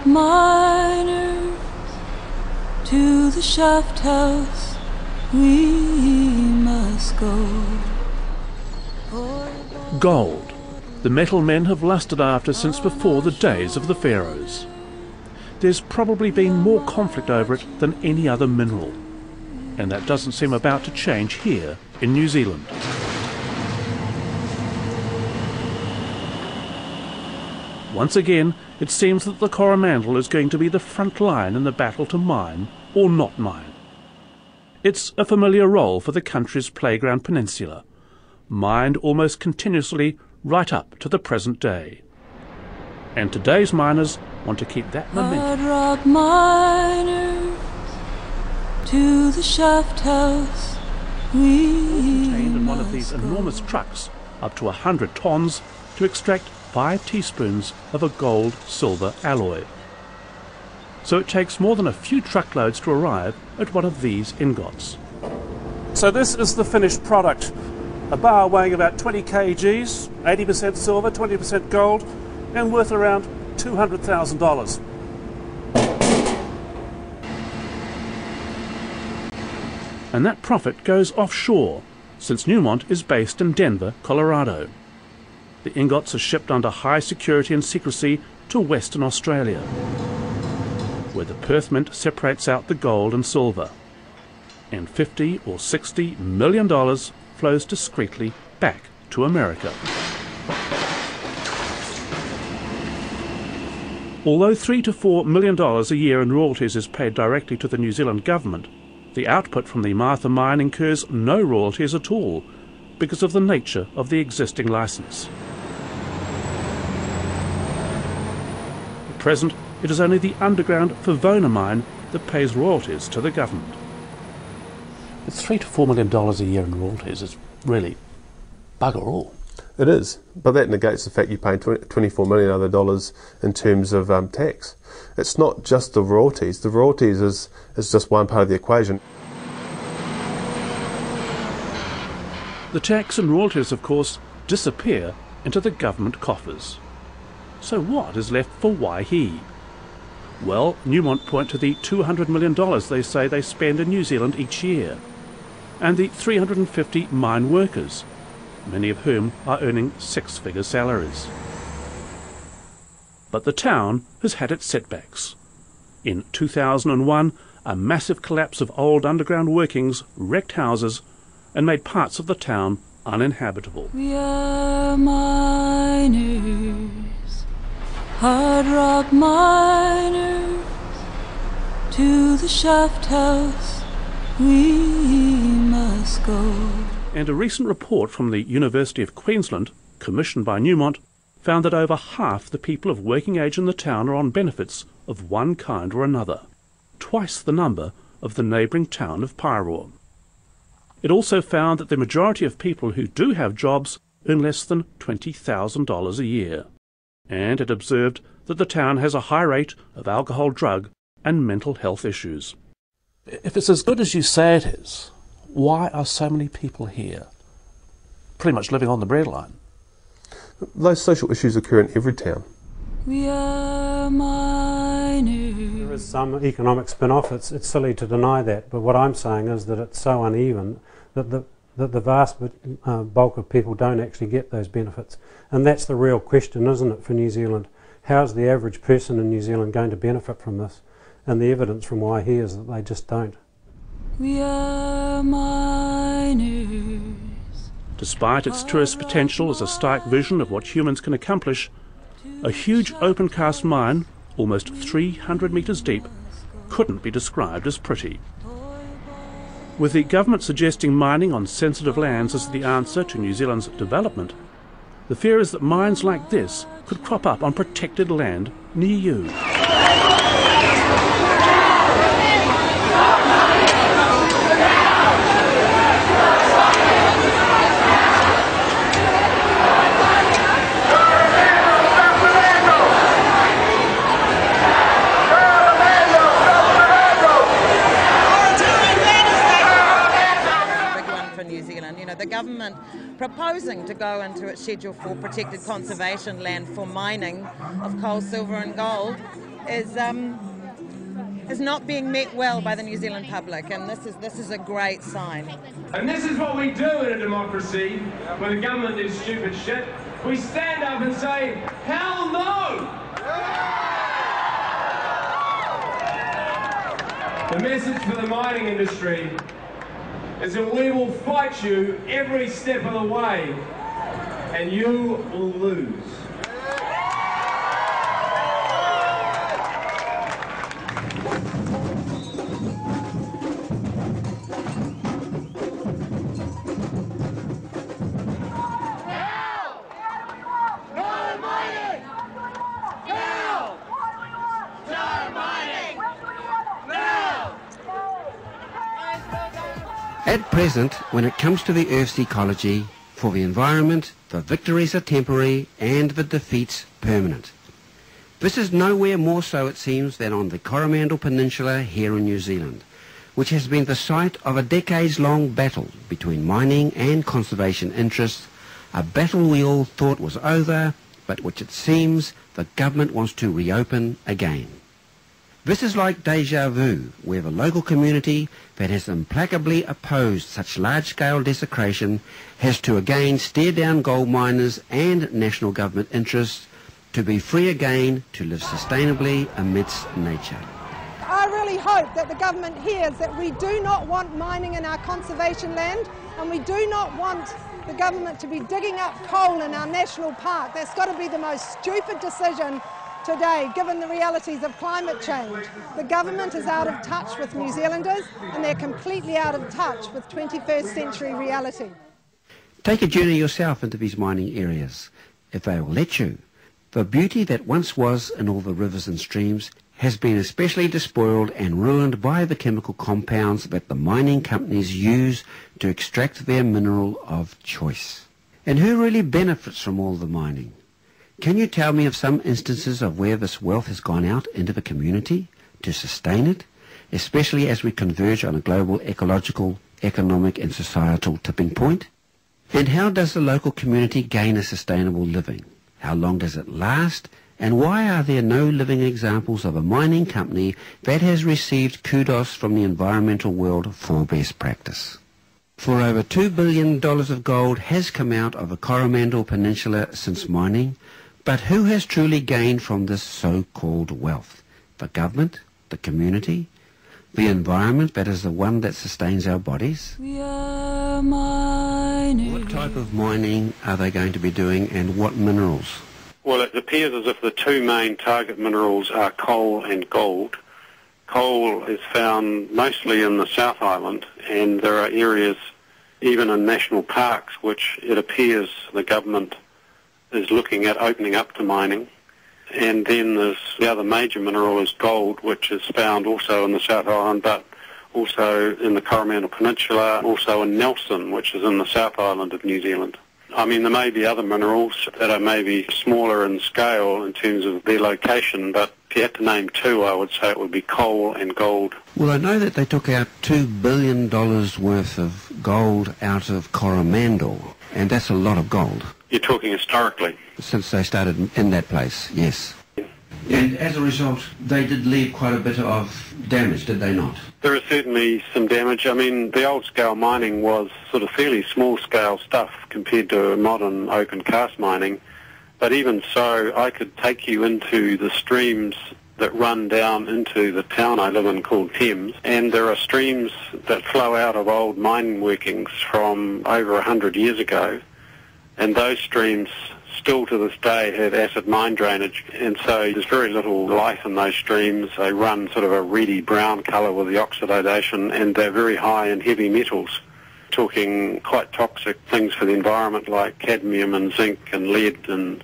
rock miners, to the shaft house we must go. Gold, the metal men have lusted after since before the days of the pharaohs. There's probably been more conflict over it than any other mineral, and that doesn't seem about to change here in New Zealand. Once again, it seems that the Coromandel is going to be the front line in the battle to mine or not mine. It's a familiar role for the country's playground peninsula, mined almost continuously right up to the present day. And today's miners want to keep that momentum. Hard rock miners, to the shaft house we Contained in one of these must go. enormous trucks, up to 100 tons, to extract 5 teaspoons of a gold-silver alloy. So it takes more than a few truckloads to arrive at one of these ingots. So this is the finished product. A bar weighing about 20 kgs, 80% silver, 20% gold, and worth around $200,000. And that profit goes offshore, since Newmont is based in Denver, Colorado. The ingots are shipped under high security and secrecy to Western Australia, where the Perth Mint separates out the gold and silver, and $50 or $60 million flows discreetly back to America. Although $3 to $4 million a year in royalties is paid directly to the New Zealand government, the output from the Martha mine incurs no royalties at all because of the nature of the existing licence. At present, it is only the underground Favona mine that pays royalties to the government. It's $3 to $4 million a year in royalties. It's really bugger all. It is, but that negates the fact you pay $24 million other dollars in terms of tax. It's not just the royalties. The royalties is just one part of the equation. The tax and royalties, of course, disappear into the government coffers. So what is left for Waihi? Well, Newmont point to the $200 million they say they spend in New Zealand each year, and the 350 mine workers, many of whom are earning six-figure salaries. But the town has had its setbacks. In 2001, a massive collapse of old underground workings wrecked houses and made parts of the town uninhabitable. We are miners, hard rock miners, to the shaft house we must go. And a recent report from the University of Queensland, commissioned by Newmont, found that over half the people of working age in the town are on benefits of one kind or another, twice the number of the neighbouring town of Paeroa. It also found that the majority of people who do have jobs earn less than $20,000 a year. And it observed that the town has a high rate of alcohol, drug and mental health issues. If it's as good as you say it is, why are so many people here pretty much living on the breadline? Those social issues occur in every town. We are miners. There is some economic spin-off. It's silly to deny that, but what I'm saying is that it's so uneven that the vast bulk of people don't actually get those benefits. And that's the real question, isn't it, for New Zealand? How's the average person in New Zealand going to benefit from this? And the evidence from Waihi is that they just don't. We are miners. Despite its tourist potential as a stark vision of what humans can accomplish, a huge open-cast mine, almost 300 metres deep, couldn't be described as pretty. With the government suggesting mining on sensitive lands as the answer to New Zealand's development, the fear is that mines like this could crop up on protected land near you. The government proposing to go into its Schedule 4 protected conservation land for mining of coal, silver and gold is not being met well by the New Zealand public, and this is a great sign. And this is what we do in a democracy when the government is stupid shit. We stand up and say, hell no! The message for the mining industry is that we will fight you every step of the way, and you will lose. At present, when it comes to the Earth's ecology, for the environment, the victories are temporary and the defeats permanent. This is nowhere more so, it seems, than on the Coromandel Peninsula here in New Zealand, which has been the site of a decades-long battle between mining and conservation interests, a battle we all thought was over, but which it seems the government wants to reopen again. This is like deja vu, where the local community that has implacably opposed such large-scale desecration has to again stare down gold miners and national government interests to be free again to live sustainably amidst nature. I really hope that the government hears that we do not want mining in our conservation land, and we do not want the government to be digging up coal in our national park. That's got to be the most stupid decision today, given the realities of climate change. The government is out of touch with New Zealanders, and they're completely out of touch with 21st century reality. Take a journey yourself into these mining areas, if they will let you. The beauty that once was in all the rivers and streams has been especially despoiled and ruined by the chemical compounds that the mining companies use to extract their mineral of choice. And who really benefits from all the mining? Can you tell me of some instances of where this wealth has gone out into the community to sustain it, especially as we converge on a global ecological, economic and societal tipping point? And how does the local community gain a sustainable living? How long does it last? And why are there no living examples of a mining company that has received kudos from the environmental world for best practice? For over $2 billion of gold has come out of the Coromandel Peninsula since mining, but who has truly gained from this so-called wealth? The government? The community? The environment that is the one that sustains our bodies? We are mining. What type of mining are they going to be doing, and what minerals? Well, it appears as if the two main target minerals are coal and gold. Coal is found mostly in the South Island, and there are areas even in national parks which it appears the government is looking at opening up to mining. And then there's the other major mineral is gold, which is found also in the South Island, but also in the Coromandel Peninsula, also in Nelson, which is in the South Island of New Zealand. I mean, there may be other minerals that are maybe smaller in scale in terms of their location, but if you had to name two, I would say it would be coal and gold. Well, I know that they took out $2 billion worth of gold out of Coromandel, and that's a lot of gold. You're talking historically? Since they started in that place, yes. And as a result, they did leave quite a bit of damage, did they not? There is certainly some damage. I mean, the old-scale mining was sort of fairly small-scale stuff compared to modern open-cast mining. But even so, I could take you into the streams that run down into the town I live in called Thames, and there are streams that flow out of old mining workings from over 100 years ago, and those streams still to this day have acid mine drainage, and so there's very little life in those streams. They run sort of a reddy brown colour with the oxidation, and they're very high in heavy metals, talking quite toxic things for the environment like cadmium and zinc and lead and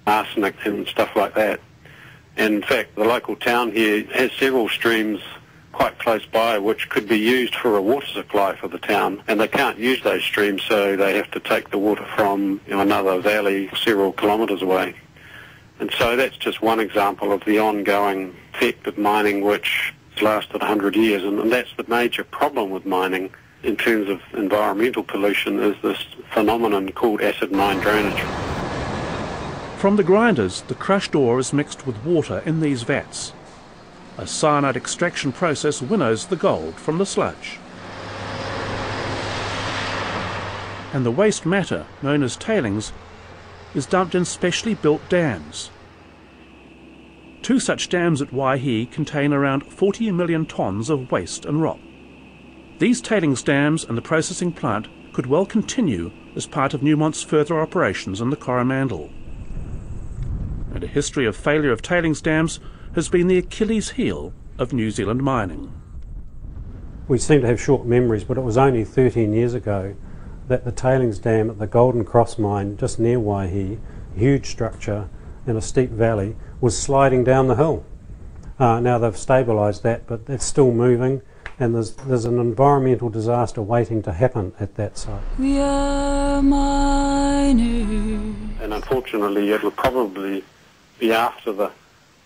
arsenic and stuff like that. And in fact, the local town here has several streams quite close by which could be used for a water supply for the town, and they can't use those streams, so they have to take the water from another valley several kilometres away. And so that's just one example of the ongoing effect of mining which has lasted 100 years, and that's the major problem with mining in terms of environmental pollution, is this phenomenon called acid mine drainage. From the grinders, the crushed ore is mixed with water in these vats. A cyanide extraction process winnows the gold from the sludge. And the waste matter, known as tailings, is dumped in specially built dams. 2 such dams at Waihi contain around 40 million tonnes of waste and rock. These tailings dams and the processing plant could well continue as part of Newmont's further operations in the Coromandel. And a history of failure of tailings dams has been the Achilles heel of New Zealand mining. We seem to have short memories, but it was only 13 years ago that the tailings dam at the Golden Cross mine just near Waihi, a huge structure in a steep valley, was sliding down the hill. Now they've stabilised that, but it's still moving, and there's an environmental disaster waiting to happen at that site. We are miners. And unfortunately it would probably be after the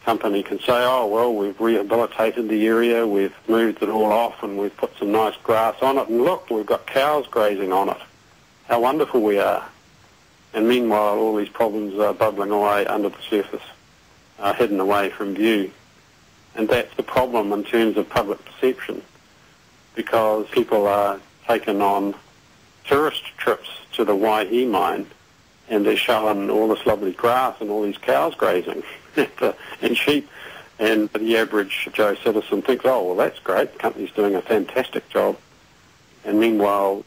company can say, oh well, we've rehabilitated the area, we've moved it all off and we've put some nice grass on it, and look, we've got cows grazing on it. How wonderful we are. And meanwhile all these problems are bubbling away under the surface, hidden away from view. And that's the problem in terms of public perception, because people are taken on tourist trips to the Waihi mine and they're showing all this lovely grass and all these cows grazing and sheep, and the average Joe citizen thinks, oh well, that's great, the company's doing a fantastic job, and meanwhile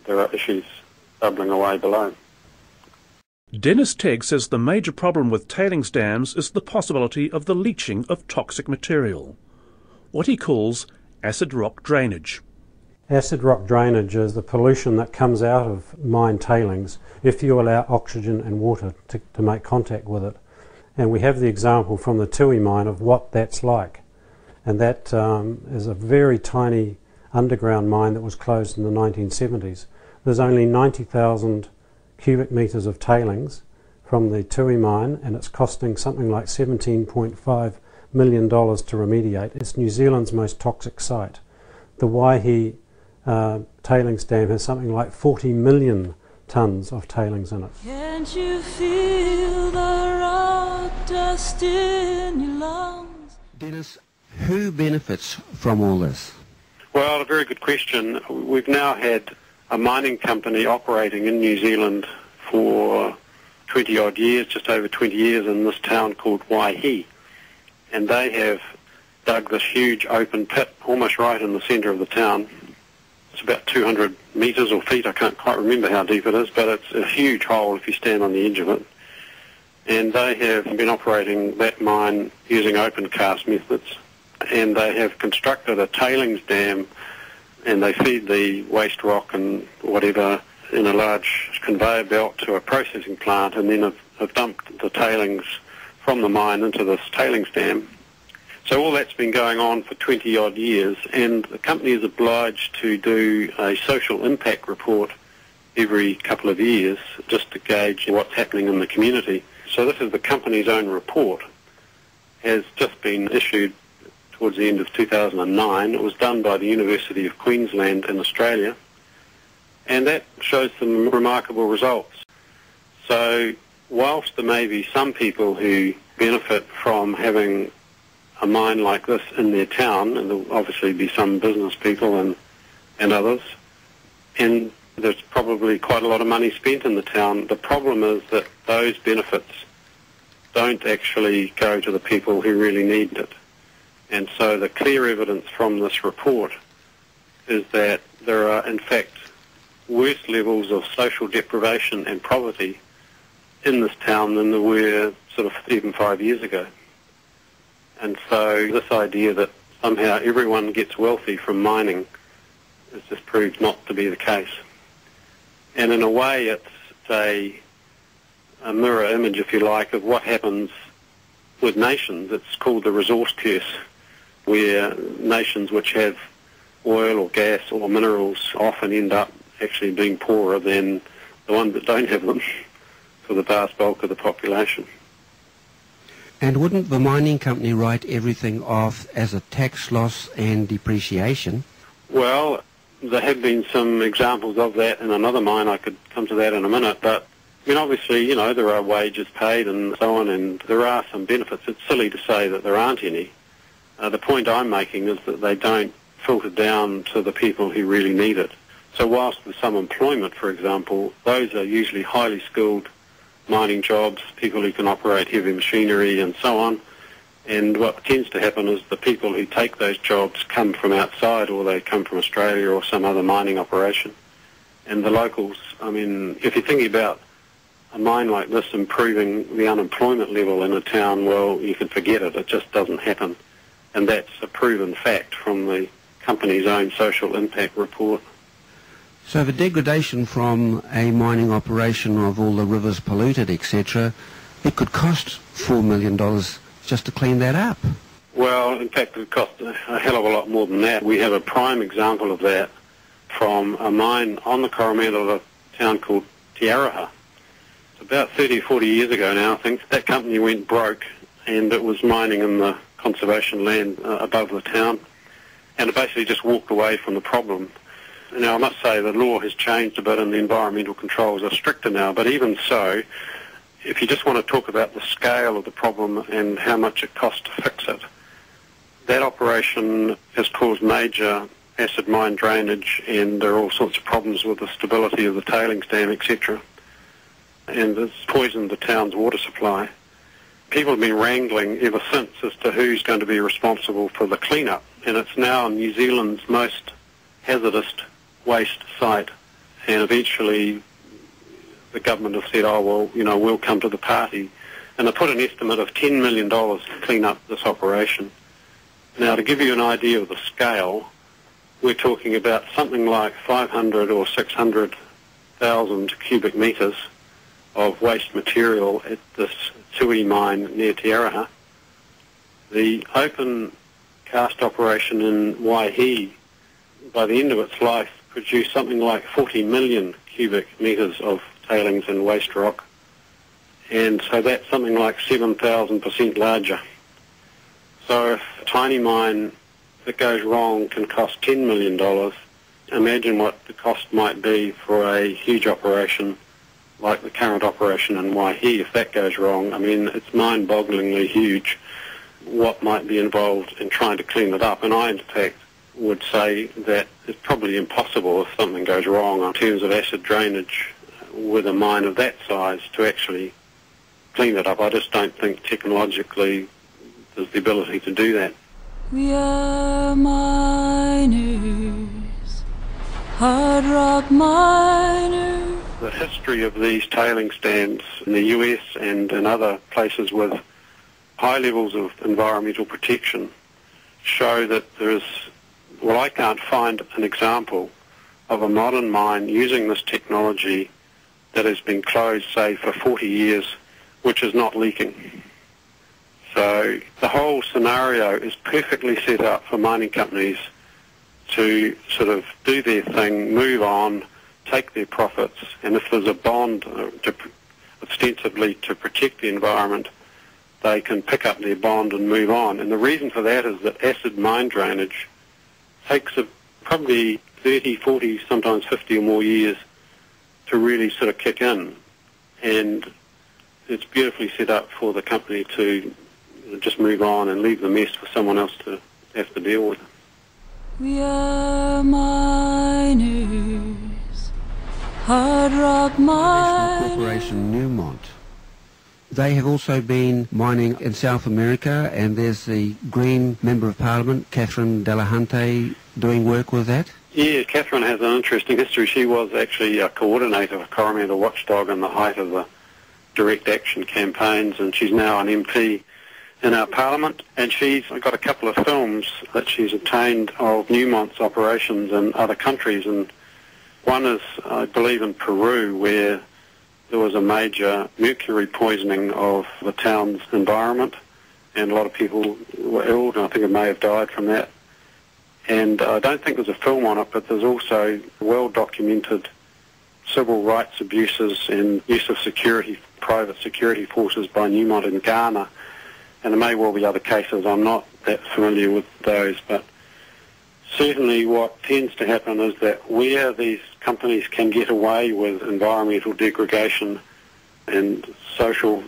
there are issues bubbling away below. Dennis Tegg says the major problem with tailings dams is the possibility of the leaching of toxic material, what he calls acid rock drainage. Acid rock drainage is the pollution that comes out of mine tailings if you allow oxygen and water to make contact with it. And we have the example from the Tui mine of what that's like. And that is a very tiny underground mine that was closed in the 1970s. There's only 90,000 cubic metres of tailings from the Tui mine, and it's costing something like $17.5 million to remediate. It's New Zealand's most toxic site. The Waihi tailings dam has something like 40 million tonnes of tailings in it. Can't you feel the rock dust in your lungs? Dennis, who benefits from all this? Well, a very good question. We've now had a mining company operating in New Zealand for 20-odd years, just over 20 years, in this town called Waihi. And they have dug this huge open pit almost right in the centre of the town. It's about 200 metres or feet, I can't quite remember how deep it is, but it's a huge hole if you stand on the edge of it. And they have been operating that mine using open cast methods. And they have constructed a tailings dam, and they feed the waste rock and whatever in a large conveyor belt to a processing plant, and then have dumped the tailings from the mine into this tailings dam. So all that's been going on for 20-odd years, and the company is obliged to do a social impact report every couple of years just to gauge what's happening in the community. So this is the company's own report, has just been issued towards the end of 2009. It was done by the University of Queensland in Australia, and that shows some remarkable results. So whilst there may be some people who benefit from having a mine like this in their town, and there'll obviously be some business people and others, and there's probably quite a lot of money spent in the town, the problem is that those benefits don't actually go to the people who really need it. And so the clear evidence from this report is that there are, in fact, worse levels of social deprivation and poverty in this town than there were sort of even 5 years ago. And so this idea that somehow everyone gets wealthy from mining has just proved not to be the case. And in a way it's a mirror image, if you like, of what happens with nations. It's called the resource curse, where nations which have oil or gas or minerals often end up actually being poorer than the ones that don't have them for the vast bulk of the population. And wouldn't the mining company write everything off as a tax loss and depreciation? Well, there have been some examples of that in another mine. I could come to that in a minute, but I mean, obviously, you know, there are wages paid and so on, and there are some benefits. It's silly to say that there aren't any. The point I'm making is that they don't filter down to the people who really need it. So whilst there's some employment, for example, those are usually highly skilled mining jobs, people who can operate heavy machinery and so on. And what tends to happen is the people who take those jobs come from outside, or they come from Australia or some other mining operation. And the locals, I mean, if you're thinking about a mine like this improving the unemployment level in a town, well, you can forget it. It just doesn't happen. And that's a proven fact from the company's own social impact report. So the degradation from a mining operation of all the rivers polluted, etc., it could cost $4 million just to clean that up. Well, in fact, it cost a hell of a lot more than that. We have a prime example of that from a mine on the Coromandel of a town called Te Araha. It's about 30 or 40 years ago now, I think. That company went broke, and it was mining in the conservation land above the town, and it basically just walked away from the problem. Now, I must say the law has changed a bit and the environmental controls are stricter now, but even so, if you just want to talk about the scale of the problem and how much it costs to fix it, that operation has caused major acid mine drainage, and there are all sorts of problems with the stability of the tailings dam, etc. And it's poisoned the town's water supply. People have been wrangling ever since as to who's going to be responsible for the clean-up, and it's now New Zealand's most hazardous waste site, and eventually the government have said, oh, well, you know, we'll come to the party, and they put an estimate of $10 million to clean up this operation. Now, to give you an idea of the scale, we're talking about something like 500 or 600,000 cubic metres of waste material at this Tui mine near Te Araha. The open cast operation in Waihi, by the end of its life, produced something like 40 million cubic metres of tailings and waste rock, and so that's something like 7,000% larger. So if a tiny mine that goes wrong can cost $10 million, imagine what the cost might be for a huge operation like the current operation in Waihi. If that goes wrong, I mean, it's mind-bogglingly huge what might be involved in trying to clean it up. And I, in fact, would say that it's probably impossible if something goes wrong in terms of acid drainage with a mine of that size to actually clean it up. I just don't think technologically there's the ability to do that. We are miners, hard rock miners. The history of these tailings dams in the US and in other places with high levels of environmental protection show that there's, well, I can't find an example of a modern mine using this technology that has been closed, say, for 40 years, which is not leaking. So the whole scenario is perfectly set up for mining companies to sort of do their thing, move on, take their profits, and if there's a bond ostensibly to protect the environment, they can pick up their bond and move on. And the reason for that is that acid mine drainage takes probably 30, 40, sometimes 50 or more years to really sort of kick in. And it's beautifully set up for the company to just move on and leave the mess for someone else to have to deal with. We are miners, hard rock miners. National Corporation Newmont. They have also been mining in South America, and there's the Green Member of Parliament, Catherine Delahunty, doing work with that. Yeah, Catherine has an interesting history. She was actually a coordinator of Coromandel Watchdog in the height of the direct action campaigns, and she's now an MP in our Parliament, and she's got a couple of films that she's obtained of Newmont's operations in other countries, and one is, I believe, in Peru, where there was a major mercury poisoning of the town's environment, and a lot of people were ill, and I think it may have died from that. And I don't think there's a film on it, but there's also well-documented civil rights abuses and use of security, private security forces by Newmont in Ghana. And there may well be other cases. I'm not that familiar with those, but certainly what tends to happen is that where these companies can get away with environmental degradation, and social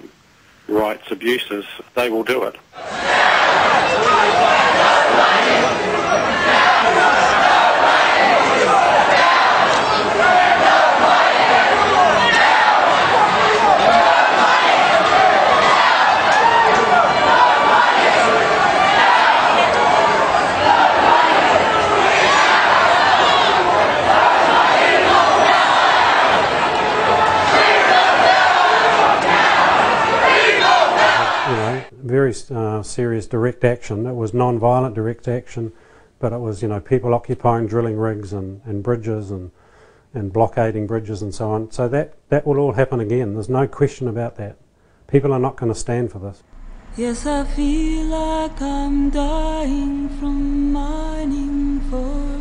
rights abuses, they will do it. Very serious direct action. It was non-violent direct action, but it was, people occupying drilling rigs and bridges and blockading bridges and so on. So that will all happen again. There's no question about that. People are not going to stand for this. Yes, I feel like I'm dying from mining for